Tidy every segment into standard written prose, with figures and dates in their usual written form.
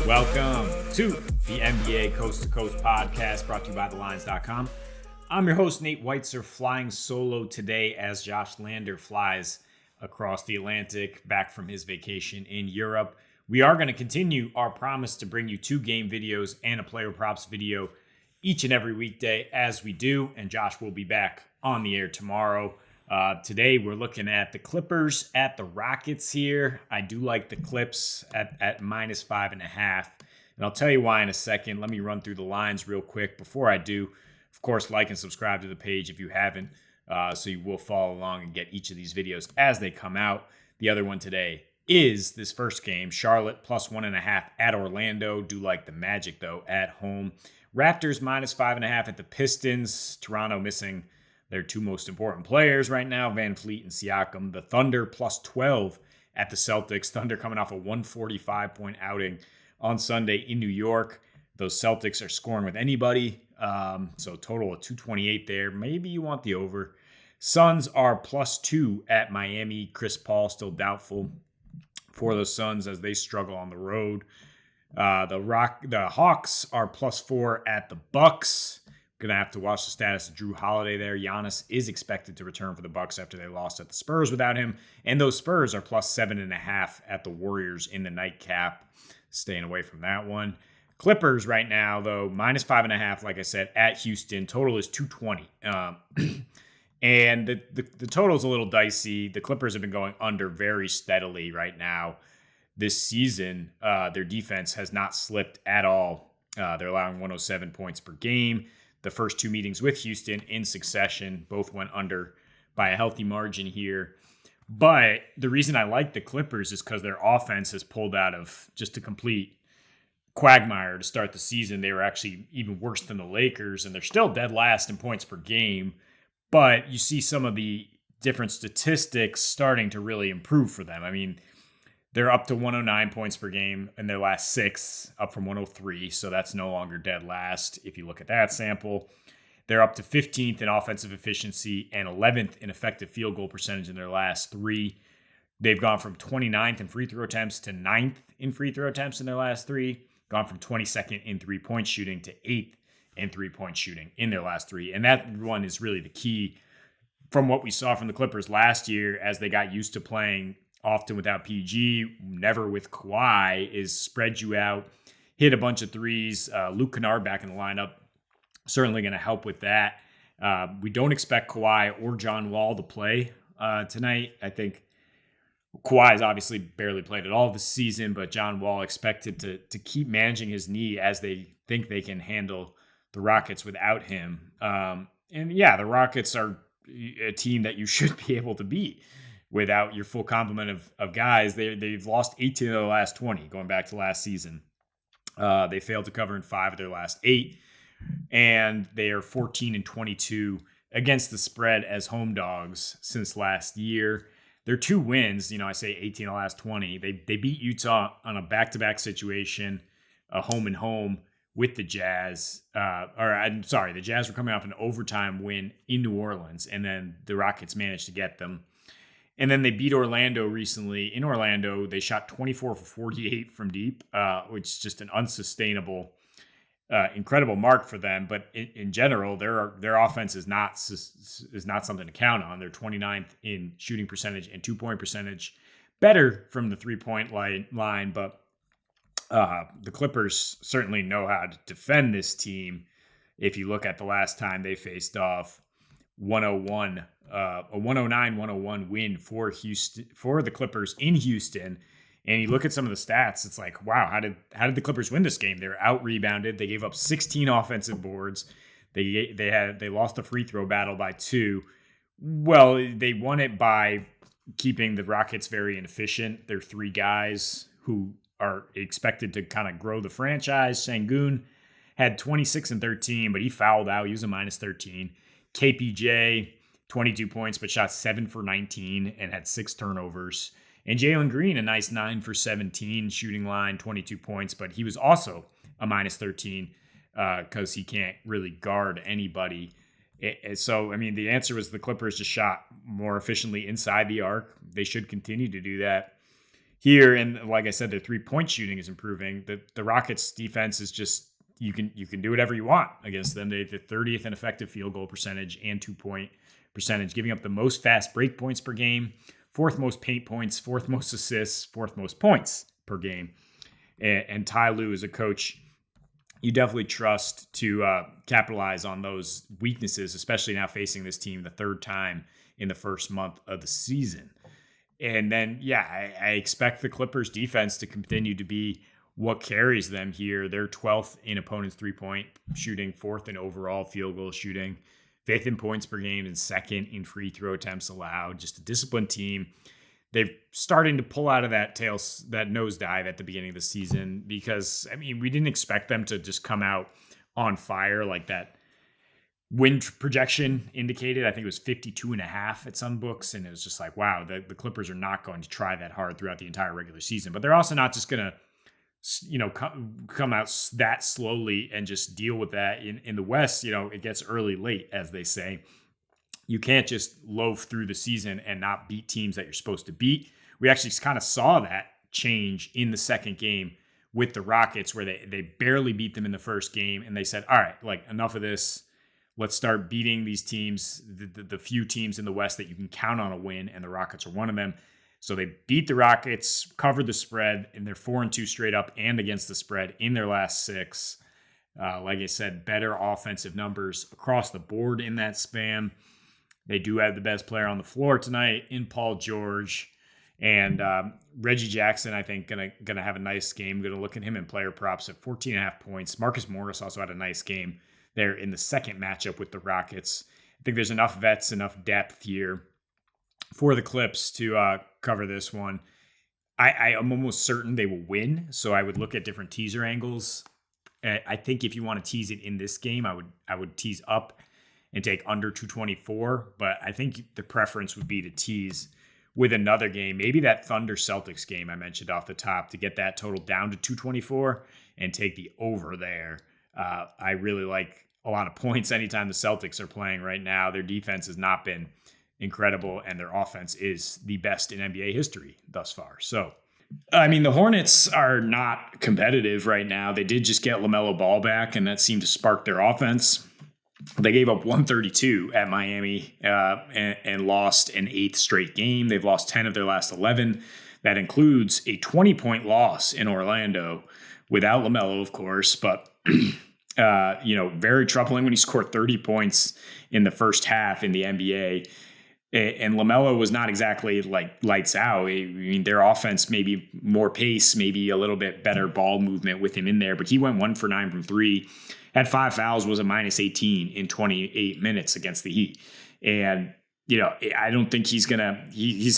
Welcome to the NBA Coast to Coast podcast brought to you by thelines.com. I'm your host, Nate Weitzer, flying solo today as Josh Lander flies across the Atlantic back from his vacation in Europe. We are going to continue our promise to bring you 2 game videos and a player props video each and every weekday as we do, and Josh will be back on the air tomorrow. Today we're looking at the Clippers at the Rockets here. I do like the Clips at minus 5.5, and I'll tell you why in a second. Let me run through the lines real quick. Before I do, of course, like and subscribe to the page if you haven't, so you will follow along and get each of these videos as they come out. The other one today is this first game, Charlotte plus 1.5 at Orlando. Do like the Magic, though, at home. Raptors minus 5.5 at the Pistons. Toronto missing their 2 most important players right now, Van Fleet and Siakam. The Thunder plus 12 at the Celtics. Thunder coming off a 145-point outing on Sunday in New York. Those Celtics are scoring with anybody. So total of 228 there. Maybe you want the over. Suns are plus 2 at Miami. Chris Paul still doubtful for the Suns as they struggle on the road. The Hawks are plus 4 at the Bucks. Going to have to watch the status of Drew Holiday there. Giannis is expected to return for the Bucks after they lost at the Spurs without him. And those Spurs are plus 7.5 at the Warriors in the nightcap. Staying away from that one. Clippers right now, though, minus 5.5, like I said, at Houston. Total is 220. And the total is a little dicey. The Clippers have been going under very steadily right now this season. Their defense has not slipped at all. They're allowing 107 points per game. The first 2 meetings with Houston in succession both went under by a healthy margin here. But the reason I like the Clippers is because their offense has pulled out of just a complete quagmire to start the season. They were actually even worse than the Lakers, and they're still dead last in points per game. But you see some of the different statistics starting to really improve for them. I mean, they're up to 109 points per game in their last 6, up from 103. So that's no longer dead last if you look at that sample. They're up to 15th in offensive efficiency and 11th in effective field goal percentage in their last 3. They've gone from 29th in free throw attempts to 9th in free throw attempts in their last 3. Gone from 22nd in 3-point shooting to 8th in 3-point shooting in their last 3. And that one is really the key from what we saw from the Clippers last year as they got used to playing often without PG, never with Kawhi, is spread you out, hit a bunch of threes. Luke Kennard back in the lineup, certainly going to help with that. We don't expect Kawhi or John Wall to play tonight. I think Kawhi's obviously barely played at all this season, but John Wall expected to keep managing his knee as they think they can handle the Rockets without him. And yeah, the Rockets are a team that you should be able to beat without your full complement of guys. They've lost 18 of their last 20 going back to last season. They failed to cover in 5 of their last 8, and they are 14-22 against the spread as home dogs since last year. Their 2 wins, I say 18 of the last 20. They beat Utah on a back-to-back situation, a home and home with the Jazz. The Jazz were coming off an overtime win in New Orleans, and then the Rockets managed to get them. And then they beat Orlando recently. In Orlando, they shot 24 for 48 from deep, which is just an unsustainable, incredible mark for them. But in general, their offense is not something to count on. They're 29th in shooting percentage and 2-point percentage, better from the 3-point line. But the Clippers certainly know how to defend this team. If you look at the last time they faced off, a 109-101 win for the Clippers in Houston. And you look at some of the stats, it's like, wow, how did the Clippers win this game? They're out rebounded. They gave up 16 offensive boards. They lost the free throw battle by 2. Well, they won it by keeping the Rockets very inefficient. They're 3 guys who are expected to kind of grow the franchise. Sengun had 26 and 13, but he fouled out. He was a minus 13. KPJ, 22 points, but shot 7 for 19 and had 6 turnovers. And Jalen Green, a nice 9 for 17 shooting line, 22 points, but he was also a minus 13 because he can't really guard anybody. So, I mean, the answer was the Clippers just shot more efficiently inside the arc. They should continue to do that. here. And like I said, their 3-point shooting is improving. The Rockets defense is just, you can do whatever you want against them. They're the 30th in effective field goal percentage and 2-point percentage, giving up the most fast break points per game, 4th most paint points, 4th most assists, 4th most points per game. And Ty Lue is a coach you definitely trust to capitalize on those weaknesses, especially now facing this team the 3rd time in the first month of the season. And then, I expect the Clippers defense to continue to be what carries them here. They're 12th in opponents' 3-point shooting, 4th in overall field goal shooting, 5th in points per game, and 2nd in free throw attempts allowed. Just a disciplined team. They're starting to pull out of that nosedive at the beginning of the season because, I mean, we didn't expect them to just come out on fire like that win projection indicated. I think it was 52.5 at some books. And it was just like, wow, the Clippers are not going to try that hard throughout the entire regular season. But they're also not just going to, come out that slowly and just deal with that. In the West, it gets early late, as they say. You can't just loaf through the season and not beat teams that you're supposed to beat. We actually kind of saw that change in the second game with the Rockets, where they barely beat them in the first game. And they said, all right, like, enough of this. Let's start beating these teams, the few teams in the West that you can count on a win, and the Rockets are one of them. So they beat the Rockets, covered the spread, and they're 4-2 straight up and against the spread in their last 6. Like I said, better offensive numbers across the board in that span. They do have the best player on the floor tonight in Paul George. And Reggie Jackson, I think, gonna have a nice game. Going to look at him in player props at 14.5 points. Marcus Morris also had a nice game there in the second matchup with the Rockets. I think there's enough vets, enough depth here for the Clips to cover this one. I am almost certain they will win, so I would look at different teaser angles. I think if you want to tease it in this game, I would tease up and take under 224, but I think the preference would be to tease with another game, maybe that Thunder Celtics game I mentioned off the top, to get that total down to 224 and take the over there. I really like a lot of points anytime the Celtics are playing right now. Their defense has not been incredible, and their offense is the best in NBA history thus far. So, I mean, the Hornets are not competitive right now. They did just get LaMelo Ball back, and that seemed to spark their offense. They gave up 132 at Miami and lost an 8th straight game. They've lost 10 of their last 11. That includes a 20-point loss in Orlando without LaMelo, of course, but very troubling when he scored 30 points in the first half in the NBA. And LaMelo was not exactly like lights out. I mean, their offense, maybe more pace, maybe a little bit better ball movement with him in there, but he went 1 for 9 from 3. Had 5 fouls, was a -18 in 28 minutes against the Heat. And, I don't think he's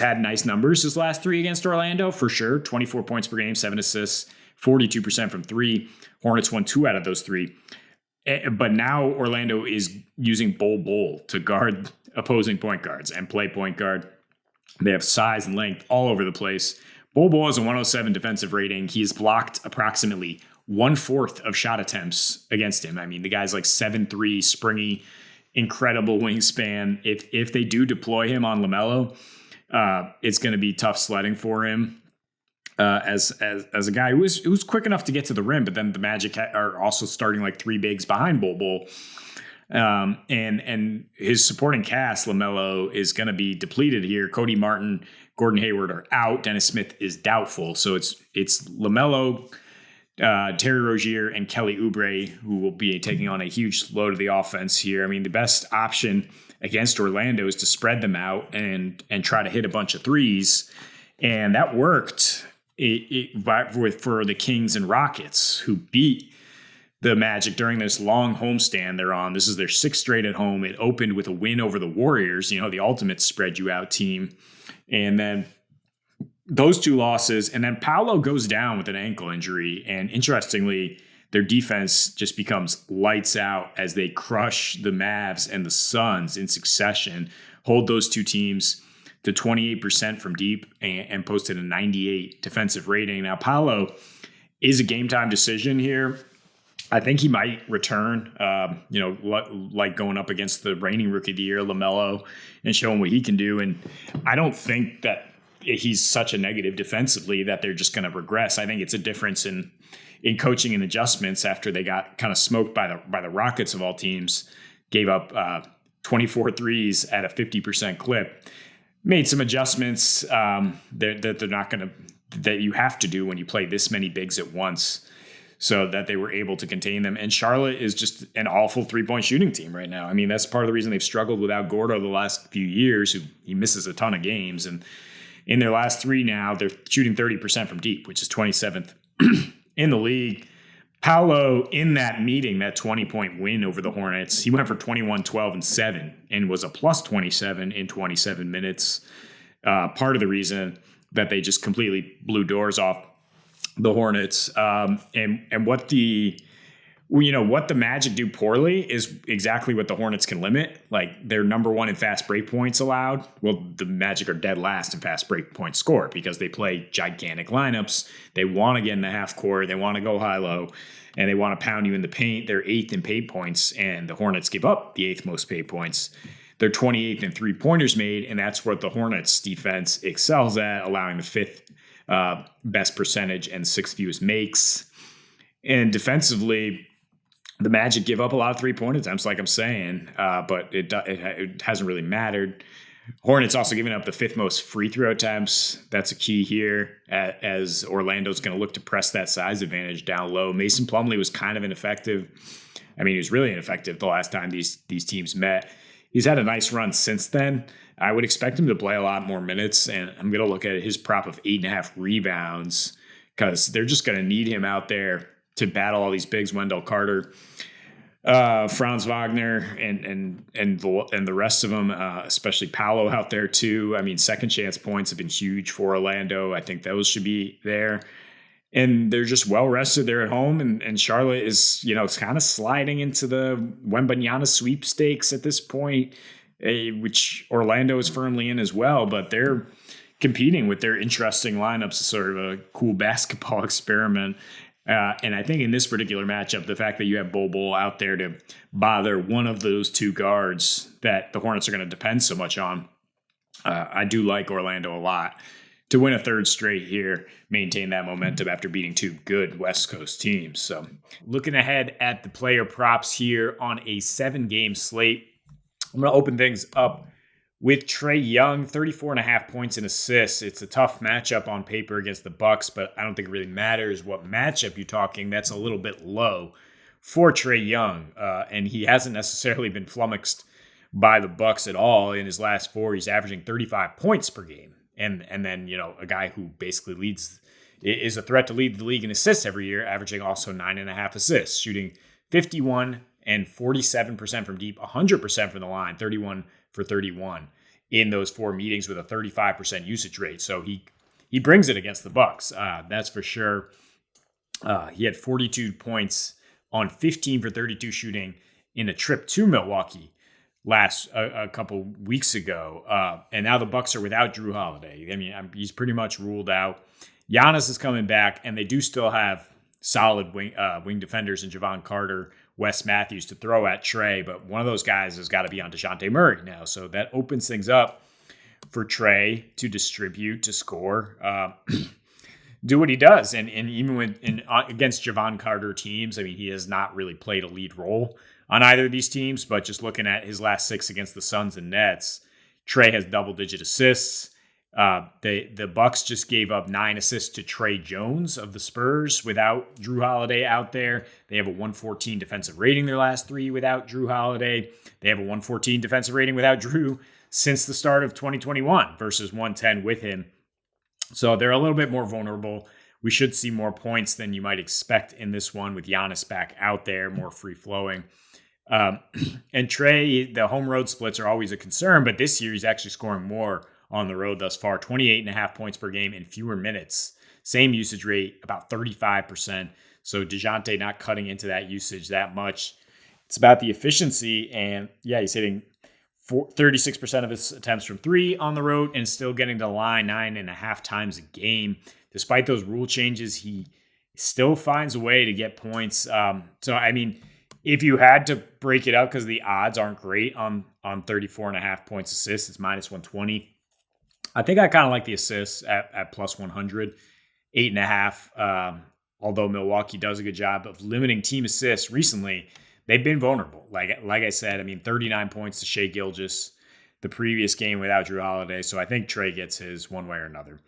had nice numbers his last 3 against Orlando, for sure. 24 points per game, 7 assists, 42% from 3. Hornets won 2 out of those 3. But now Orlando is using Bol to guard opposing point guards and play point guard. They have size and length all over the place. Bol has a 107 defensive rating. He has blocked approximately 1/4 of shot attempts against him. I mean, the guy's like 7'3", springy, incredible wingspan. If they do deploy him on LaMelo, it's going to be tough sledding for him. As a guy who was quick enough to get to the rim, but then the Magic are also starting like 3 bigs behind Bol. And his supporting cast, LaMelo, is going to be depleted here. Cody Martin, Gordon Hayward are out. Dennis Smith is doubtful. So it's LaMelo, Terry Rozier, and Kelly Oubre who will be taking on a huge load of the offense here. I mean, the best option against Orlando is to spread them out and try to hit a bunch of threes. And that worked for the Kings and Rockets, who beat the Magic during this long homestand they're on. This is their 6th straight at home. It opened with a win over the Warriors, the ultimate spread you out team. And then those 2 losses, and then Paolo goes down with an ankle injury. And interestingly, their defense just becomes lights out as they crush the Mavs and the Suns in succession, hold those 2 teams to 28% from deep, and posted a 98 defensive rating. Now, Paolo is a game time decision here. I think he might return, like going up against the reigning rookie of the year, LaMelo, and showing what he can do. And I don't think that he's such a negative defensively that they're just going to regress. I think it's a difference in coaching and adjustments after they got kind of smoked by the Rockets of all teams, gave up 24 threes at a 50% clip, made some adjustments that they're not going to, that you have to do when you play this many bigs at once, so that they were able to contain them. And Charlotte is just an awful 3-point shooting team right now. I mean, that's part of the reason they've struggled without Gordo the last few years. He misses a ton of games. And in their last 3 now, they're shooting 30% from deep, which is 27th in the league. Paolo, in that meeting, that 20-point win over the Hornets, he went for 21, 12, and 7 and was a plus 27 in 27 minutes. Part of the reason that they just completely blew doors off the Hornets. And what the Magic do poorly is exactly what the Hornets can limit. Like, they're number 1 in fast break points allowed. Well, the Magic are dead last in fast break points scored because they play gigantic lineups. They want to get in the half court. They want to go high-low, and they want to pound you in the paint. They're 8th in paint points, and the Hornets give up the 8th most paint points. They're 28th in three-pointers made, and that's what the Hornets defense excels at, allowing the 5th best percentage and 6th fewest makes. And defensively, the Magic give up a lot of 3-point attempts, like I'm saying, but it hasn't really mattered. Hornets also giving up the 5th most free throw attempts. That's a key here, as Orlando's going to look to press that size advantage down low. Mason Plumlee was kind of ineffective. I mean, he was really ineffective the last time these teams met. He's had a nice run since then. I would expect him to play a lot more minutes, and I'm going to look at his prop of 8.5 rebounds because they're just going to need him out there to battle all these bigs, Wendell Carter, Franz Wagner, and the rest of them, especially Paolo out there too. I mean, second chance points have been huge for Orlando. I think those should be there. And they're just well rested. They're at home, and Charlotte is, it's kind of sliding into the Wembanyama sweepstakes at this point, which Orlando is firmly in as well. But they're competing with their interesting lineups, sort of a cool basketball experiment. And I think in this particular matchup, the fact that you have Bol out there to bother one of those 2 guards that the Hornets are going to depend so much on, I do like Orlando a lot to win a 3rd straight here, maintain that momentum after beating 2 good West Coast teams. So looking ahead at the player props here on a 7-game slate, I'm going to open things up with Trae Young, 34.5 points and assists. It's a tough matchup on paper against the Bucks, but I don't think it really matters what matchup you're talking. That's a little bit low for Trae Young, and he hasn't necessarily been flummoxed by the Bucks at all. In his last 4, he's averaging 35 points per game. And then, a guy who basically is a threat to lead the league in assists every year, averaging also 9.5 assists, shooting 51 and 47% from deep, 100% from the line, 31 for 31 in those 4 meetings with a 35% usage rate. So he brings it against the Bucks. That's for sure. He had 42 points on 15 for 32 shooting in a trip to Milwaukee a couple weeks ago. And now the Bucks are without Drew Holiday. I mean, he's pretty much ruled out. Giannis is coming back, and they do still have solid wing defenders in Javon Carter, Wes Matthews to throw at Trae, but one of those guys has got to be on DeJounte Murray now. So that opens things up for Trae to distribute, to score, do what he does. And even against Javon Carter teams, I mean, he has not really played a lead role on either of these teams, but just looking at his last 6 against the Suns and Nets, Trae has double-digit assists. The Bucks just gave up 9 assists to Trey Jones of the Spurs without Drew Holiday out there. They have a 114 defensive rating their last 3 without Drew Holiday. They have a 114 defensive rating without Drew since the start of 2021 versus 110 with him. So they're a little bit more vulnerable. We should see more points than you might expect in this one with Giannis back out there, more free-flowing. And Trae, the home road splits are always a concern, but this year he's actually scoring more on the road thus far, 28.5 points per game in fewer minutes. Same usage rate, about 35%. So DeJounte not cutting into that usage that much. It's about the efficiency, and yeah, he's hitting 36% of his attempts from 3 on the road and still getting to the line 9.5 times a game. Despite those rule changes, he still finds a way to get points. So, I mean, if you had to break it up, because the odds aren't great on 34.5 points assists, it's minus 120. I think I kind of like the assists at plus 100, 8.5. Although Milwaukee does a good job of limiting team assists recently, they've been vulnerable. Like I said, I mean, 39 points to Shai Gilgeous the previous game without Drew Holiday. So I think Trey gets his one way or another.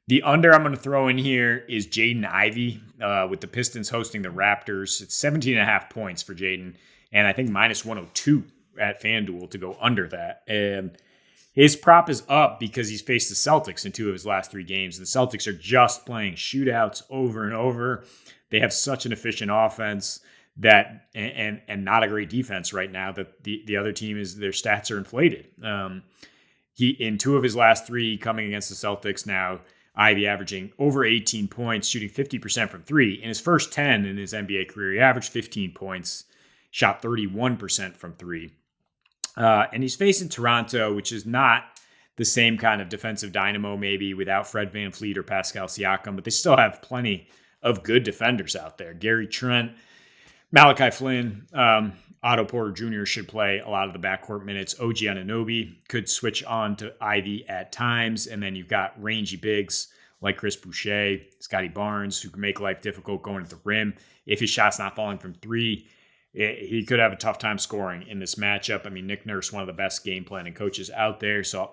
The under I'm going to throw in here is Jaden Ivey with the Pistons hosting the Raptors. It's 17.5 points for Jaden, and I think minus 102 at FanDuel to go under that. And his prop is up because he's faced the Celtics in 2 of his last 3 games. The Celtics are just playing shootouts over and over. They have such an efficient offense that and not a great defense right now that the other team is their stats are inflated. He in 2 of his last 3 coming against the Celtics now, Ivy averaging over 18 points, shooting 50% from 3. In his first 10 in his NBA career, he averaged 15 points, shot 31% from 3. And he's facing Toronto, which is not the same kind of defensive dynamo maybe without Fred VanVleet or Pascal Siakam, but they still have plenty of good defenders out there. Gary Trent, Malachi Flynn, Otto Porter Jr. should play a lot of the backcourt minutes. OG Anunoby could switch on to Ivy at times. And then you've got rangy bigs like Chris Boucher, Scotty Barnes, who can make life difficult going to the rim. If his shot's not falling from 3, he could have a tough time scoring in this matchup. I mean, Nick Nurse, one of the best game planning coaches out there. So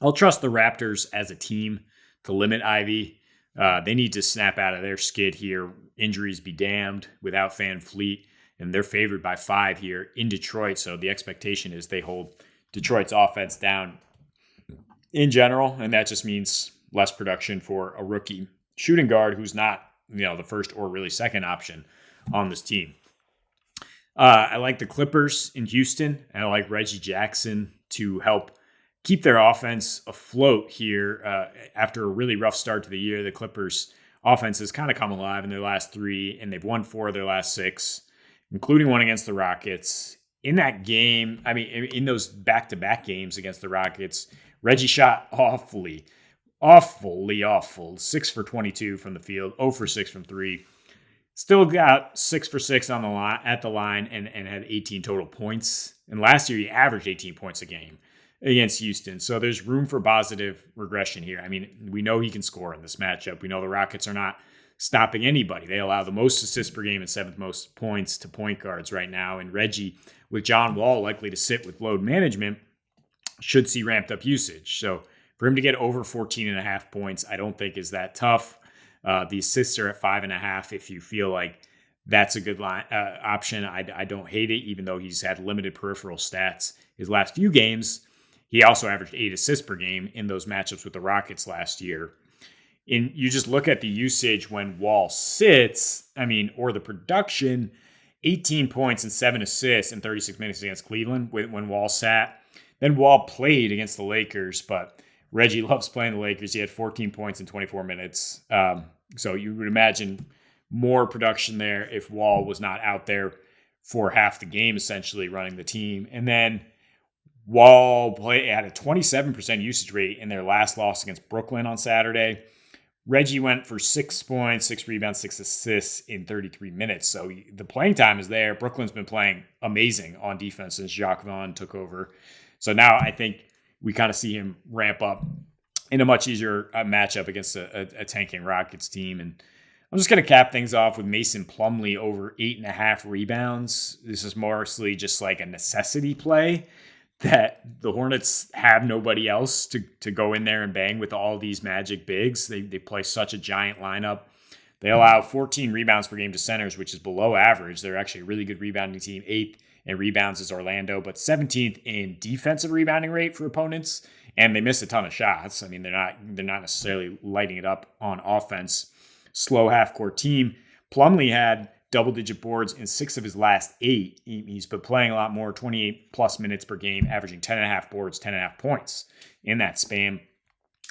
I'll trust the Raptors as a team to limit Ivy. They need to snap out of their skid here. Injuries be damned without VanVleet. And they're favored by 5 here in Detroit. So the expectation is they hold Detroit's offense down in general. And that just means less production for a rookie shooting guard who's not, the first or really second option on this team. I like the Clippers in Houston. And I like Reggie Jackson to help keep their offense afloat here. After a really rough start to the year, the Clippers offense has kind of come alive in their last 3, and they've won 4 of their last 6. Including one against the Rockets. In that game, I mean, in those back-to-back games against the Rockets, Reggie shot awfully awful. 6 for 22 from the field, 0 for 6 from 3. Still got 6 for 6 on the line at the line and had 18 total points. And last year, he averaged 18 points a game against Houston. So there's room for positive regression here. I mean, we know he can score in this matchup. We know the Rockets are not stopping anybody. They allow the most assists per game and 7th most points to point guards right now. And Reggie, with John Wall likely to sit with load management, should see ramped up usage. So for him to get over 14.5 points, I don't think is that tough. The assists are at 5.5. If you feel like that's a good option, I don't hate it, even though he's had limited peripheral stats his last few games. He also averaged 8 assists per game in those matchups with the Rockets last year. You just look at the usage when Wall sits, or the production, 18 points and 7 assists in 36 minutes against Cleveland when Wall sat. Then Wall played against the Lakers, but Reggie loves playing the Lakers. He had 14 points in 24 minutes. So you would imagine more production there if Wall was not out there for half the game, essentially running the team. And then Wall had a 27% usage rate in their last loss against Brooklyn on Saturday. Reggie went for 6 points, 6 rebounds, 6 assists in 33 minutes. So the playing time is there. Brooklyn's been playing amazing on defense since Jacques Vaughn took over. So now I think we kind of see him ramp up in a much easier matchup against a tanking Rockets team. And I'm just going to cap things off with Mason Plumlee over 8.5 rebounds. This is mostly just like a necessity play that the Hornets have nobody else to go in there and bang with all these Magic bigs. They play such a giant lineup. They allow 14 rebounds per game to centers, which is below average. They're actually a really good rebounding team. 8th in rebounds is Orlando, but 17th in defensive rebounding rate for opponents. And they miss a ton of shots. They're not necessarily lighting it up on offense. Slow half-court team. Plumlee had double-digit boards in 6 of his last 8. He's been playing a lot more, 28-plus minutes per game, averaging 10.5 boards, 10.5 points in that span.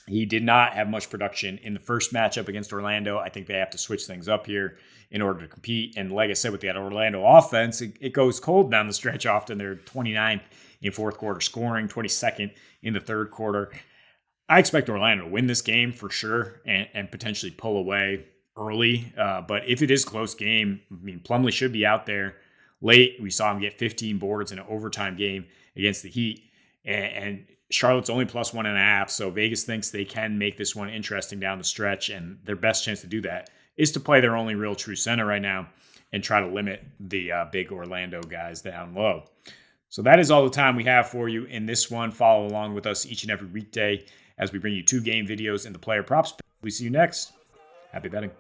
He did not have much production in the first matchup against Orlando. I think they have to switch things up here in order to compete. And like I said, with that Orlando offense, it goes cold down the stretch often. They're 29th in fourth quarter scoring, 22nd in the third quarter. I expect Orlando to win this game for sure and potentially pull away early. But if it is a close game, Plumlee should be out there late. We saw him get 15 boards in an overtime game against the Heat. And Charlotte's only plus 1.5, so Vegas thinks they can make this one interesting down the stretch, and their best chance to do that is to play their only real true center right now and try to limit the big Orlando guys down low. So that is all the time we have for you in this one. Follow along with us each and every weekday as we bring you 2 game videos and the player props. We see you next. Happy betting.